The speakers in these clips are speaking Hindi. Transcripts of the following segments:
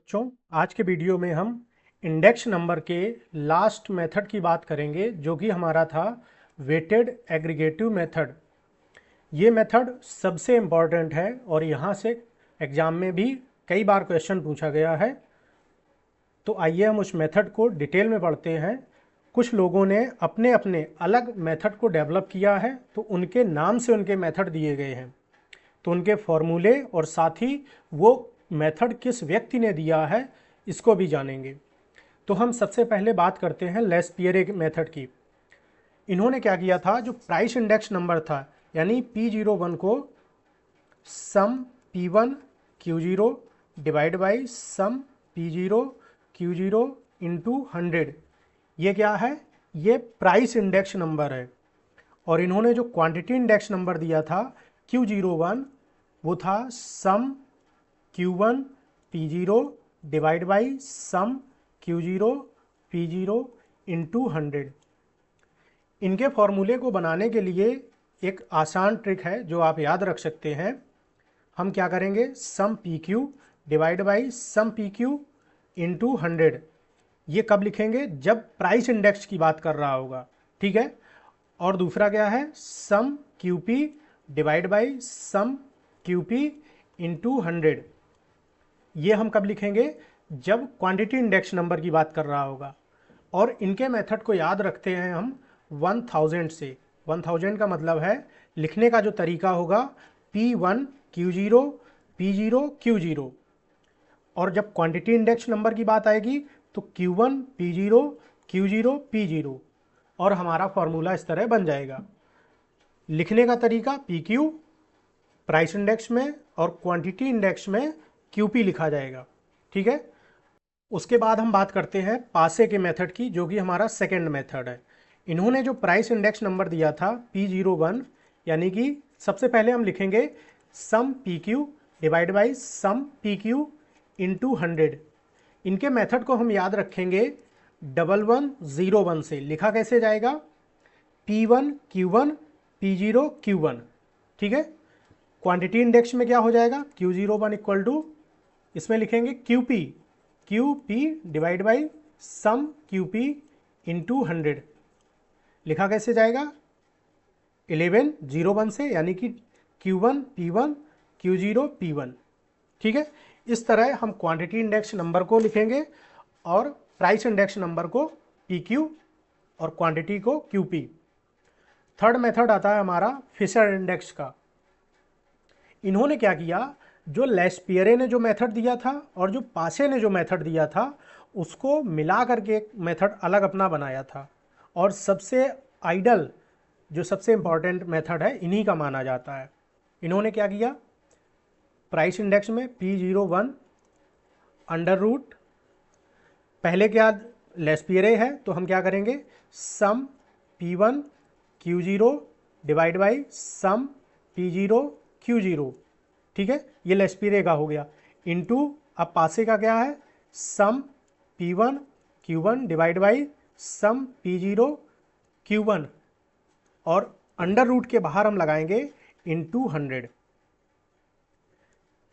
बच्चों, आज के वीडियो में हम इंडेक्स नंबर के लास्ट मेथड की बात करेंगे जो कि हमारा था वेटेड एग्रीगेटिव मेथड। ये मेथड सबसे इम्पॉर्टेंट है और यहाँ से एग्ज़ाम में भी कई बार क्वेश्चन पूछा गया है। तो आइए हम उस मेथड को डिटेल में पढ़ते हैं। कुछ लोगों ने अपने अपने अलग मेथड को डेवलप किया है, तो उनके नाम से उनके मेथड दिए गए हैं। तो उनके फॉर्मूले और साथ ही वो मेथड किस व्यक्ति ने दिया है इसको भी जानेंगे। तो हम सबसे पहले बात करते हैं लेस्पियरे मेथड की। इन्होंने क्या किया था, जो प्राइस इंडेक्स नंबर था यानी P01 को sum P1 Q0 divide by sum P0 Q0 into 100, ये क्या है, ये प्राइस इंडेक्स नंबर है। और इन्होंने जो क्वांटिटी इंडेक्स नंबर दिया था Q01, वो था sum Q1 P0 divide by sum Q0 P0 into 100। इनके फॉर्मूले को बनाने के लिए एक आसान ट्रिक है जो आप याद रख सकते हैं। हम क्या करेंगे, sum PQ divide by sum PQ into 100। ये कब लिखेंगे, जब प्राइस इंडेक्स की बात कर रहा होगा, ठीक है। और दूसरा क्या है, sum QP divide by sum QP into 100। ये हम कब लिखेंगे, जब क्वांटिटी इंडेक्स नंबर की बात कर रहा होगा। और इनके मेथड को याद रखते हैं हम 1000 से। 1000 का मतलब है लिखने का जो तरीका होगा P1 Q0 P0 Q0। और जब क्वांटिटी इंडेक्स नंबर की बात आएगी तो Q1 P0 Q0 P0। और हमारा फॉर्मूला इस तरह बन जाएगा। लिखने का तरीका PQ प्राइस इंडेक्स में और क्वांटिटी इंडेक्स में QP लिखा जाएगा, ठीक है। उसके बाद हम बात करते हैं पासे के मेथड की, जो कि हमारा सेकंड मेथड है। इन्होंने जो प्राइस इंडेक्स नंबर दिया था P01, यानी कि सबसे पहले हम लिखेंगे sum PQ divide by sum PQ into 100। इनके मेथड को हम याद रखेंगे 1101 से। लिखा कैसे जाएगा, P1 Q1 P0 Q1, ठीक है। क्वांटिटी इंडेक्स में क्या हो जाएगा, Q01 इक्वल टू, इसमें लिखेंगे QP divide by sum QP into 100। लिखा कैसे जाएगा, 1101 से, यानी कि Q1 P1 Q0 P1, ठीक है। इस तरह हम क्वांटिटी इंडेक्स नंबर को लिखेंगे और प्राइस इंडेक्स नंबर को PQ और क्वांटिटी को QP। थर्ड मेथड आता है हमारा फिशर इंडेक्स का। इन्होंने क्या किया, जो लेस्पियरे ने जो मेथड दिया था और जो पासे ने जो मेथड दिया था उसको मिला करके एक मेथड अलग अपना बनाया था। और सबसे आइडल, जो सबसे इंपॉर्टेंट मेथड है, इन्हीं का माना जाता है। इन्होंने क्या किया, प्राइस इंडेक्स में P01 अंडर रूट, पहले क्या लेस्पियरे है तो हम क्या करेंगे, सम P1 Q0 divide by sum P0 Q0, ठीक है। ये लेस्पियरे का हो गया। इनटू, अब पासे का क्या है, सम P1 Q1 divide by sum P0 Q1, और अंडर रूट के बाहर हम लगाएंगे इंटू 100।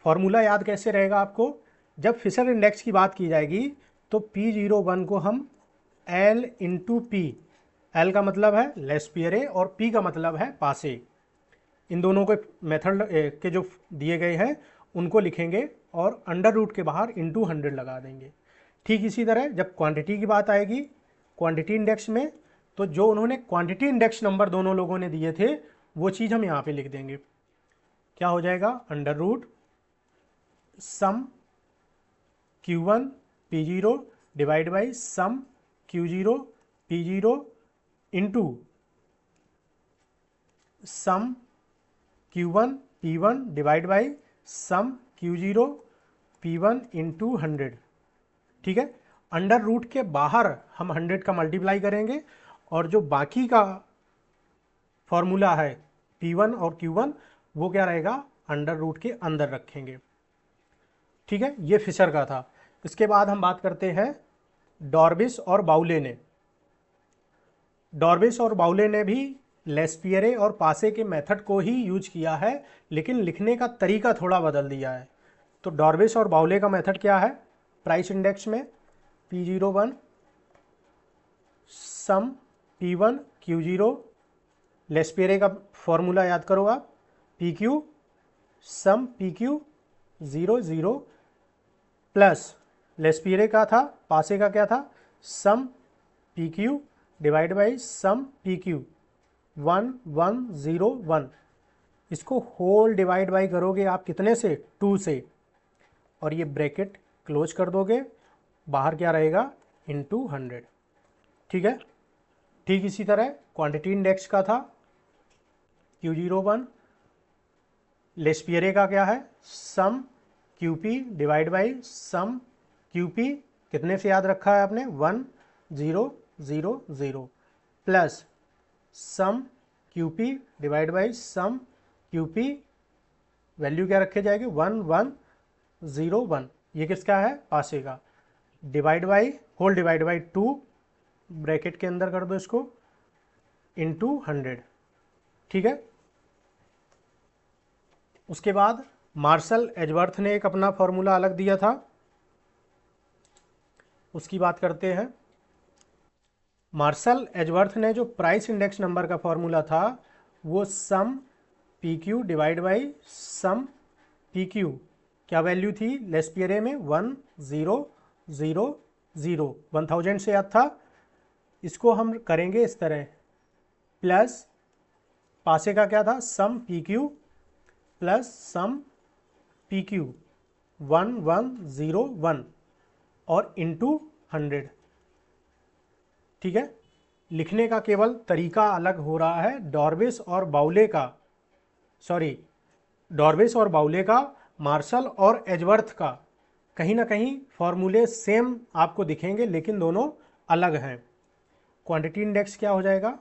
फॉर्मूला याद कैसे रहेगा आपको, जब फिशर इंडेक्स की बात की जाएगी तो P01 को हम L इंटू P, L का मतलब है लेस्पियरे और P का मतलब है पासे, इन दोनों के मेथड के जो दिए गए हैं उनको लिखेंगे और अंडर रूट के बाहर इंटू 100 लगा देंगे। ठीक इसी तरह जब क्वांटिटी की बात आएगी क्वांटिटी इंडेक्स में, तो जो उन्होंने क्वांटिटी इंडेक्स नंबर दोनों लोगों ने दिए थे वो चीज़ हम यहाँ पे लिख देंगे। क्या हो जाएगा, under root sum Q1 P0 divide by sum Q0 P0 into sum Q1 P1 divide by sum Q0 P1 into 100, ठीक है। अंडर रूट के बाहर हम 100 का मल्टीप्लाई करेंगे और जो बाकी का फॉर्मूला है P1 और Q1 वो क्या रहेगा, अंडर रूट के अंदर रखेंगे, ठीक है। ये फिशर का था। इसके बाद हम बात करते हैं डॉर्बिस और बाउले ने। डॉर्बिस और बाउले ने भी लेस्पियरे और पासे के मेथड को ही यूज किया है, लेकिन लिखने का तरीका थोड़ा बदल दिया है। तो डॉर्बिस और बाउले का मेथड क्या है, प्राइस इंडेक्स में P01 सम P1 Q0, लेस्पियरे का फॉर्मूला याद करो आप, PQ sum PQ 00 plus Laspeyres का था, पासे का क्या था, sum PQ divide by sum PQ 1101। इसको होल डिवाइड बाई करोगे आप कितने से, 2 से, और ये ब्रैकेट क्लोज कर दोगे, बाहर क्या रहेगा, इनटू 100। ठीक है। ठीक इसी तरह क्वांटिटी इंडेक्स का था Q01, लेस्पियरे का क्या है, sum QP divide by sum QP, कितने से याद रखा है आपने, 1000 plus sum QP divide by sum QP, value क्या रखे जाएगी, 1101। ये किसका है, पासे का, divide by, whole divide by 2, bracket के अंदर कर दो इसको, इनटू 100। ठीक है। उसके बाद मार्शल एजवर्थ ने एक अपना फॉर्मूला अलग दिया था, उसकी बात करते हैं। मार्शल एजवर्थ ने जो प्राइस इंडेक्स नंबर का फॉर्मूला था वो sum PQ divide by sum PQ, क्या वैल्यू थी लेस्पियरे में, 1000, 1000 से याद था। इसको हम करेंगे इस तरह, प्लस पासे का क्या था, सम PQ प्लस सम PQ 1101 और इनटू 100। ठीक है। लिखने का केवल तरीका अलग हो रहा है, डॉर्बिस और बाउले का, मार्शल और एजवर्थ का कहीं ना कहीं फॉर्मूले सेम आपको दिखेंगे लेकिन दोनों अलग हैं। क्वांटिटी इंडेक्स क्या हो जाएगा,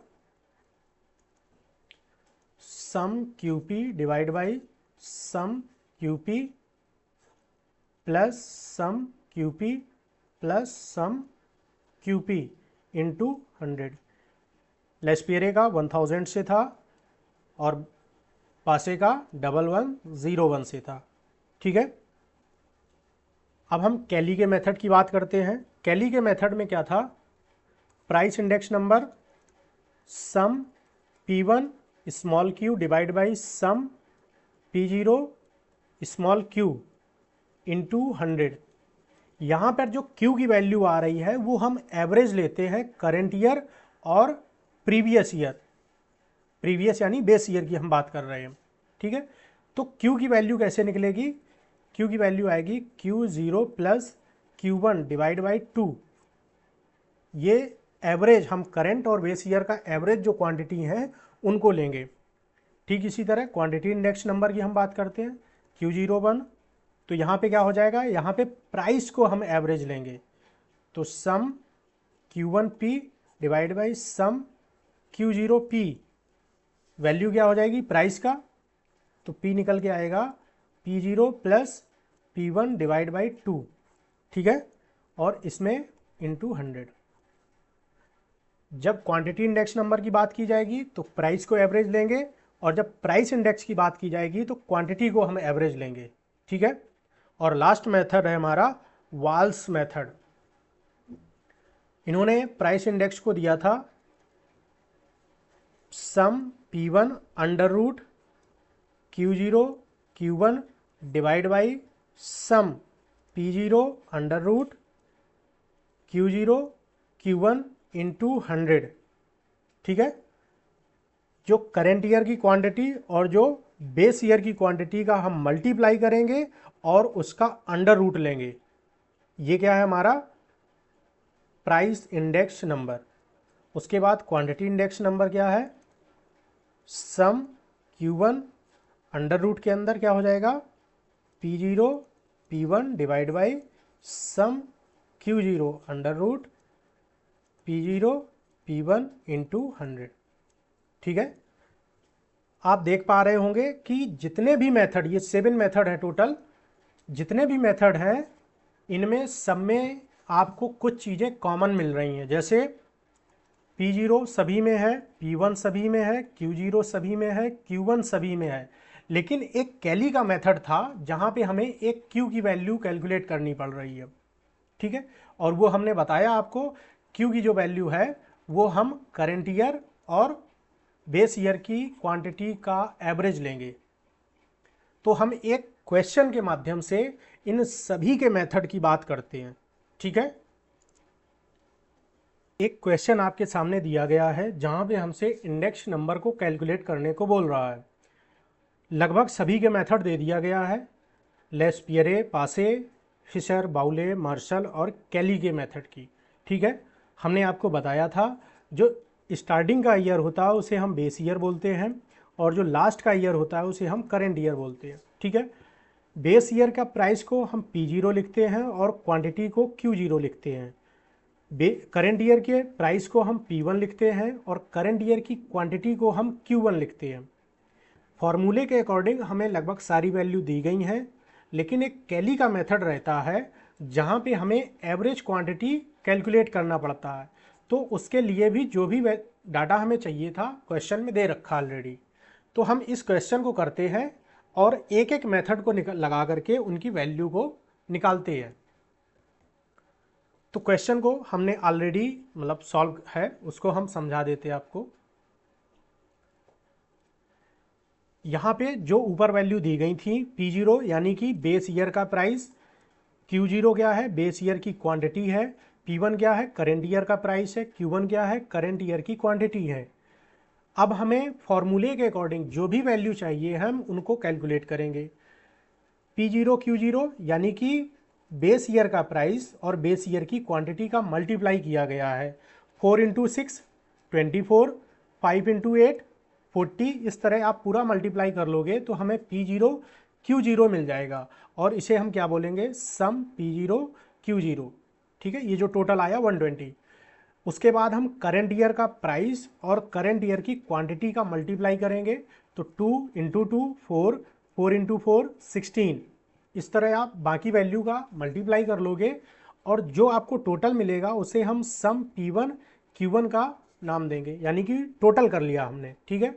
sum QP divide by sum QP plus sum QP plus sum QP into 100। Laspeyres का 1000 से था और पासे का 1101 से था। ठीक है। अब हम कैली के मेथड की बात करते हैं। कैली के मेथड में क्या था, price index number sum P1 small q divide by sum P0 small q into 100। यहाँ पर जो Q की वैल्यू आ रही है वो हम एवरेज लेते हैं करेंट ईयर और प्रीवियस यानी बेस ईयर की हम बात कर रहे हैं। ठीक है। तो Q की वैल्यू कैसे निकलेगी, Q की वैल्यू आएगी Q0 plus Q1 divide by 2। ये एवरेज, हम करेंट और बेस ईयर का एवरेज जो क्वांटिटी है उनको लेंगे। ठीक इसी तरह क्वांटिटी इंडेक्स नंबर की हम बात करते हैं, Q01, तो यहाँ पे क्या हो जाएगा, यहाँ पे प्राइस को हम एवरेज लेंगे, तो sum Q1P divide by sum Q0P, value क्या हो जाएगी प्राइस का, तो P निकल के आएगा P0 plus P1 divide by 2। ठीक है। और इसमें इंटू 100। जब क्वांटिटी इंडेक्स नंबर की बात की जाएगी तो प्राइस को एवरेज लेंगे, और जब प्राइस इंडेक्स की बात की जाएगी तो क्वांटिटी को हम एवरेज लेंगे। ठीक है। और लास्ट मेथड है हमारा वाल्स मेथड। इन्होंने प्राइस इंडेक्स को दिया था sum P1 under root Q0 Q1 divide by sum P0 under root Q0 Q1 into 100। ठीक है। जो करेंट ईयर की क्वांटिटी और जो बेस ईयर की क्वांटिटी का हम मल्टीप्लाई करेंगे और उसका अंडर रूट लेंगे। ये क्या है हमारा प्राइस इंडेक्स नंबर। उसके बाद क्वांटिटी इंडेक्स नंबर क्या है, सम Q1 अंडर रूट के अंदर क्या हो जाएगा, P0 P1 divide by sum Q0 under root P0 P1 into 100। ठीक है। आप देख पा रहे होंगे कि जितने भी मेथड, ये 7 मेथड है टोटल, जितने भी मेथड हैं इनमें सब में आपको कुछ चीज़ें कॉमन मिल रही हैं। जैसे P0 सभी में है, P1 सभी में है, Q0 सभी में है, Q1 सभी में है, लेकिन एक कैली का मेथड था जहाँ पे हमें एक Q की वैल्यू कैलकुलेट करनी पड़ रही है। ठीक है। और वो हमने बताया आपको क्यू की जो वैल्यू है वो हम करंट ईयर और बेस ईयर की क्वांटिटी का एवरेज लेंगे। तो हम एक क्वेश्चन के माध्यम से इन सभी के मेथड की बात करते हैं, ठीक है। एक क्वेश्चन आपके सामने दिया गया है जहां पे हमसे इंडेक्स नंबर को कैलकुलेट करने को बोल रहा है। लगभग सभी के मेथड दे दिया गया है, लेस्पियरे, पासे, फिशर, बाउले, मार्शल और कैली के मेथड की, ठीक है। हमने आपको बताया था जो स्टार्टिंग का ईयर होता है उसे हम बेस ईयर बोलते हैं और जो लास्ट का ईयर होता है उसे हम करेंट ईयर बोलते हैं, ठीक है। बेस ईयर का प्राइस को हम P0 लिखते हैं और क्वांटिटी को Q0 लिखते हैं। करंट ईयर के प्राइस को हम P1 लिखते हैं और करंट ईयर की क्वांटिटी को हम Q1 लिखते हैं। फॉर्मूले के अकॉर्डिंग हमें लगभग सारी वैल्यू दी गई हैं, लेकिन एक कैली का मेथड रहता है जहां पे हमें एवरेज क्वांटिटी कैलकुलेट करना पड़ता है। तो उसके लिए भी जो भी डाटा हमें चाहिए था क्वेश्चन में दे रखा ऑलरेडी। तो हम इस क्वेश्चन को करते हैं और एक एक मेथड को लगा करके उनकी वैल्यू को निकालते हैं। तो क्वेश्चन को हमने ऑलरेडी मतलब सॉल्व है, उसको हम समझा देते हैं आपको। यहाँ पे जो ऊपर वैल्यू दी गई थी P0 यानी कि बेस ईयर का प्राइस, Q0 क्या है बेस ईयर की क्वांटिटी है, P1 क्या है करेंट ईयर का प्राइस है, Q1 क्या है करेंट ईयर की क्वांटिटी है। अब हमें फॉर्मूले के अकॉर्डिंग जो भी वैल्यू चाहिए हम उनको कैलकुलेट करेंगे। P0 Q0 यानी कि बेस ईयर का प्राइस और बेस ईयर की क्वांटिटी का मल्टीप्लाई किया गया है। 4 इंटू 6 24, 5 इंटू 8 40, इस तरह आप पूरा मल्टीप्लाई कर लोगे तो हमें P0 Q0 मिल जाएगा और इसे हम क्या बोलेंगे सम P0 Q0, ठीक है। ये जो टोटल आया 120। उसके बाद हम करंट ईयर का प्राइस और करंट ईयर की क्वांटिटी का मल्टीप्लाई करेंगे तो 2 इंटू 2 4, 4 इंटू 4 16, इस तरह आप बाकी वैल्यू का मल्टीप्लाई कर लोगे और जो आपको टोटल मिलेगा उसे हम सम P1 Q1 का नाम देंगे, यानी कि टोटल कर लिया हमने, ठीक है।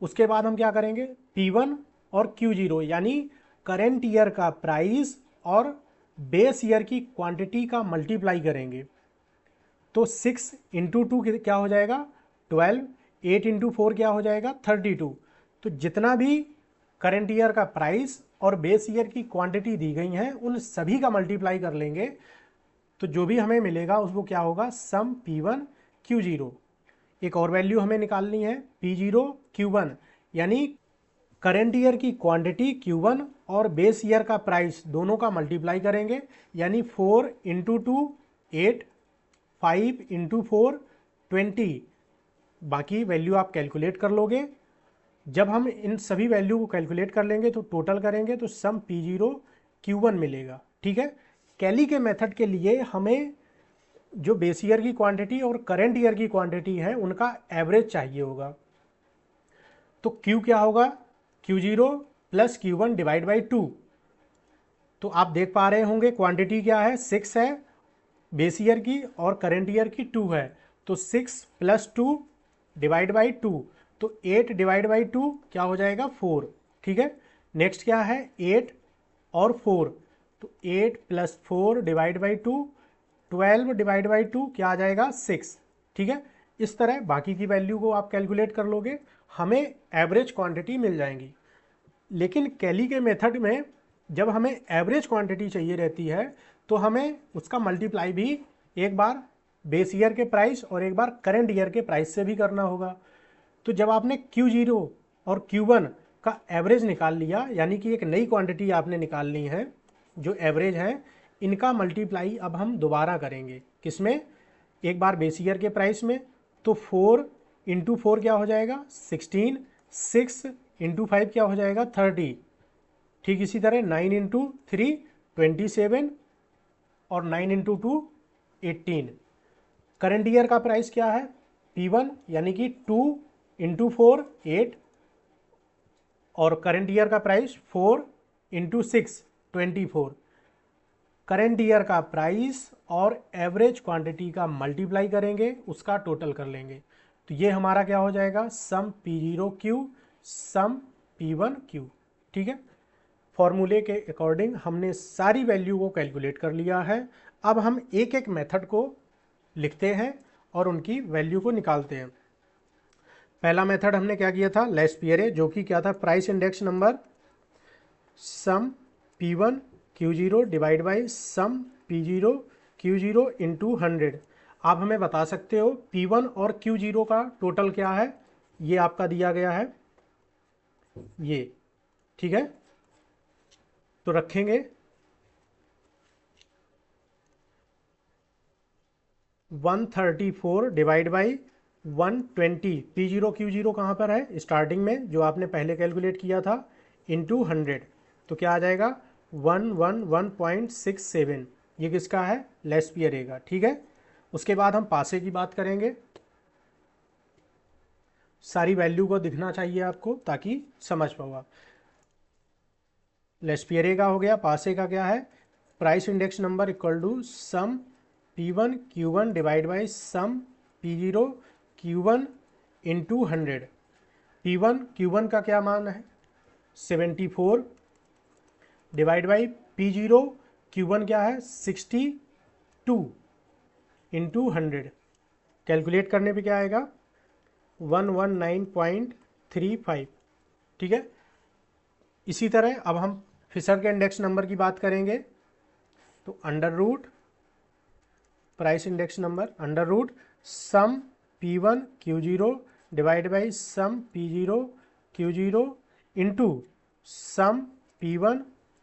उसके बाद हम क्या करेंगे P1 और Q0 यानी करेंट ईयर का प्राइस और बेस ईयर की क्वांटिटी का मल्टीप्लाई करेंगे। तो 6 इंटू 2 क्या हो जाएगा 12, 8 इंटू 4 क्या हो जाएगा 32। तो जितना भी करंट ईयर का प्राइस और बेस ईयर की क्वांटिटी दी गई हैं उन सभी का मल्टीप्लाई कर लेंगे तो जो भी हमें मिलेगा उसको क्या होगा सम P1 Q0। एक और वैल्यू हमें निकालनी है P0 Q1 यानी करंट ईयर की क्वांटिटी Q1 और बेस ईयर का प्राइस दोनों का मल्टीप्लाई करेंगे, यानी 4 इंटू 2 8, 5 इंटू 4 20, बाकी वैल्यू आप कैलकुलेट कर लोगे। जब हम इन सभी वैल्यू को कैलकुलेट कर लेंगे तो टोटल करेंगे तो सम P0 Q1 मिलेगा, ठीक है। कैली के मेथड के लिए हमें जो बेस ईयर की क्वांटिटी और करंट ईयर की क्वांटिटी है उनका एवरेज चाहिए होगा। तो Q क्या होगा Q0 plus Q1 divide by 2। तो आप देख पा रहे होंगे क्वांटिटी क्या है 6 है बेस ईयर की और करंट ईयर की 2 है, तो 6 प्लस 2 डिवाइड बाई 2, तो 8 डिवाइड बाई 2 क्या हो जाएगा 4, ठीक है। नेक्स्ट क्या है 8 और 4, तो 8 plus 4 divide by 2, 12 divide by 2 क्या आ जाएगा 6, ठीक है। इस तरह बाकी की वैल्यू को आप कैलकुलेट कर लोगे, हमें एवरेज क्वांटिटी मिल जाएंगी। लेकिन कैली के मेथड में जब हमें एवरेज क्वांटिटी चाहिए रहती है तो हमें उसका मल्टीप्लाई भी एक बार बेस ईयर के प्राइस और एक बार करंट ईयर के प्राइस से भी करना होगा। तो जब आपने Q0 और Q1 का एवरेज निकाल लिया, यानी कि एक नई क्वांटिटी आपने निकाल ली है जो एवरेज है, इनका मल्टीप्लाई अब हम दोबारा करेंगे किसमें, एक बार बेस ईयर के प्राइस में, तो 4 इंटू 4 क्या हो जाएगा 16, 6 इंटू 5 क्या हो जाएगा 30, ठीक इसी तरह 9 इंटू 3 27 और 9 इंटू 2 18। करंट ईयर का प्राइस क्या है P1 यानी कि 2 इंटू 4 8 और करंट ईयर का प्राइस 4 इंटू 6 24। करंट ईयर का प्राइस और एवरेज क्वांटिटी का मल्टीप्लाई करेंगे, उसका टोटल कर लेंगे, तो ये हमारा क्या हो जाएगा सम P0 Q सम P1 Q, ठीक है। फॉर्मूले के अकॉर्डिंग हमने सारी वैल्यू को कैलकुलेट कर लिया है। अब हम एक एक मेथड को लिखते हैं और उनकी वैल्यू को निकालते हैं। पहला मेथड हमने क्या किया था, लेस्पियरे, जो कि क्या था, price index number sum P1 Q0 divide by sum P0 Q0 into 100। आप हमें बता सकते हो P1 और Q0 का टोटल क्या है, ये आपका दिया गया है ये, ठीक है। तो रखेंगे 134 डिवाइड बाई 120, P0 Q0 कहाँ पर है, स्टार्टिंग में जो आपने पहले कैलकुलेट किया था, इंटू 100। तो क्या आ जाएगा 111.67। ये किसका है, लेस्पियरे का, ठीक है। उसके बाद हम पासे की बात करेंगे। सारी वैल्यू को दिखना चाहिए आपको ताकि समझ पाओ आप। लेस्पियरे का हो गया, पासे का क्या है, price index number equal to sum P1 Q1 divide by sum P0 Q1 into 100। P1 Q1 का क्या मान है 74 डिवाइड बाई P0 Q1 क्या है 62 इंटू 100। कैलकुलेट करने पे क्या आएगा 119.35, ठीक है। इसी तरह अब हम फिशर के इंडेक्स नंबर की बात करेंगे। तो under root price index number under root sum P1 Q0 divide by sum P0 Q0 into sum P1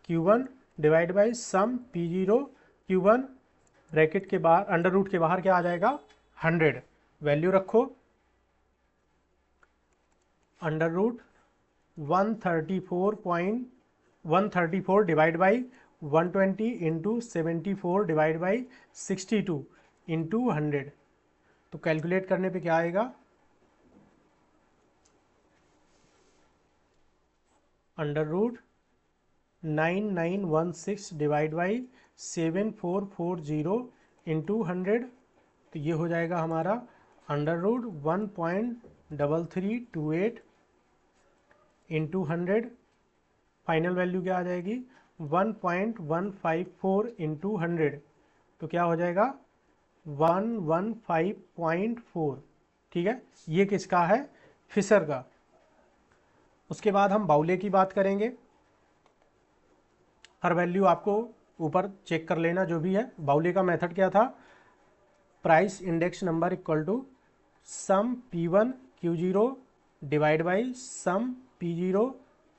Q1 divide by sum P0 Q1, bracket के बाहर अंडर रूट के बाहर क्या आ जाएगा 100। वैल्यू रखो under root 134 divide by 120 into 74 divide by 62 into 100। तो कैलकुलेट करने पे क्या आएगा under root 9916 divide by 7440 into 100। तो ये हो जाएगा हमारा under root 1.3328 into 100। Final value क्या आ जाएगी 1.154 इंटू 100। तो क्या हो जाएगा 115.4, ठीक है। ये किसका है, फिशर का। उसके बाद हम बाउले की बात करेंगे। हर वैल्यू आपको ऊपर चेक कर लेना जो भी है। बाउले का मेथड क्या था, price index number equal to sum P1 Q0 divide by sum P0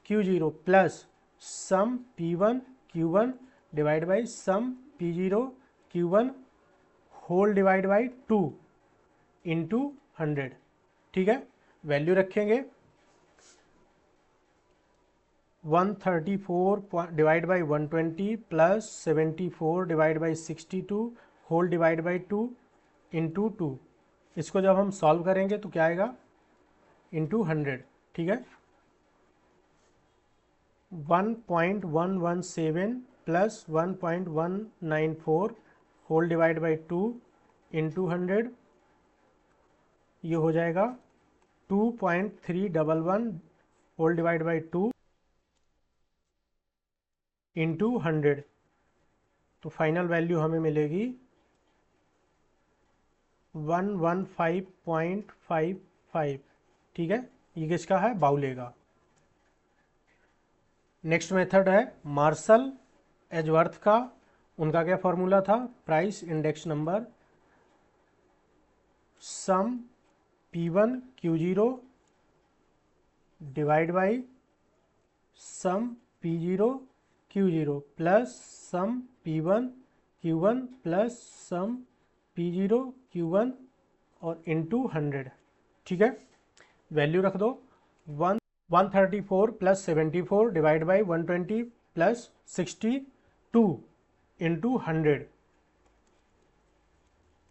Q0 plus sum P1 Q1 divide by sum P0 Q1 whole divide by 2 into 100, ठीक है। वैल्यू रखेंगे 134 divide by 120 plus 74 divide by 62 whole divide by 2 into 2। इसको जब हम सॉल्व करेंगे तो क्या आएगा इंटू 100, ठीक है। 1.117 plus 1.194 whole divide by 2 into 100। ये हो जाएगा 2.311 होल डिवाइड बाई 2 इंटू 100। तो फाइनल वैल्यू हमें मिलेगी 115.55, ठीक है। ये किसका है, बाउले का। नेक्स्ट मेथड है मार्शल एजवर्थ का। उनका क्या फॉर्मूला था, price index number sum P1 Q0 divide by sum P0 Q0 plus sum P1 Q1 plus sum P0 Q1 और इंटू 100, ठीक है। वैल्यू रख दो 134 plus 74 divide by 120 plus 62 into 100।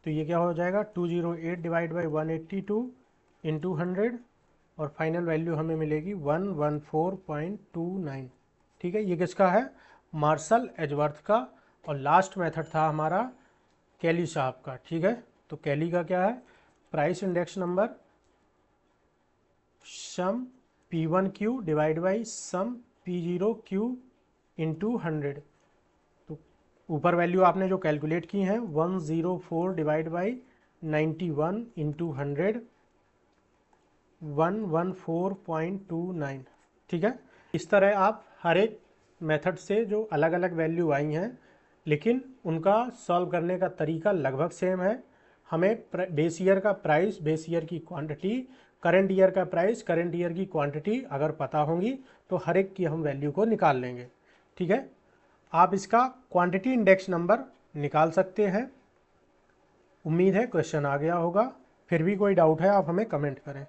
तो ये क्या हो जाएगा 208 डिवाइड बाई 182 इंटू 100 और फाइनल वैल्यू हमें मिलेगी 114.29, ठीक है। ये किसका है, मार्शल एजवर्थ का। और लास्ट मेथड था हमारा कैली साहब का, ठीक है। तो कैली का क्या है, price index number sum P1Q divide by sum P0Q into 100। तो ऊपर वैल्यू आपने जो कैलकुलेट की हैं 104 डिवाइड बाई 91 इंटू 100 114.29। ठीक है, इस तरह आप हर एक मेथड से जो अलग अलग वैल्यू आई हैं लेकिन उनका सॉल्व करने का तरीका लगभग सेम है। हमें बेस ईयर का प्राइस, बेस ईयर की क्वांटिटी, करंट ईयर का प्राइस, करंट ईयर की क्वांटिटी अगर पता होंगी तो हर एक की हम वैल्यू को निकाल लेंगे। ठीक है, आप इसका क्वांटिटी इंडेक्स नंबर निकाल सकते हैं। उम्मीद है क्वेश्चन आ गया होगा। फिर भी कोई डाउट है आप हमें कमेंट करें।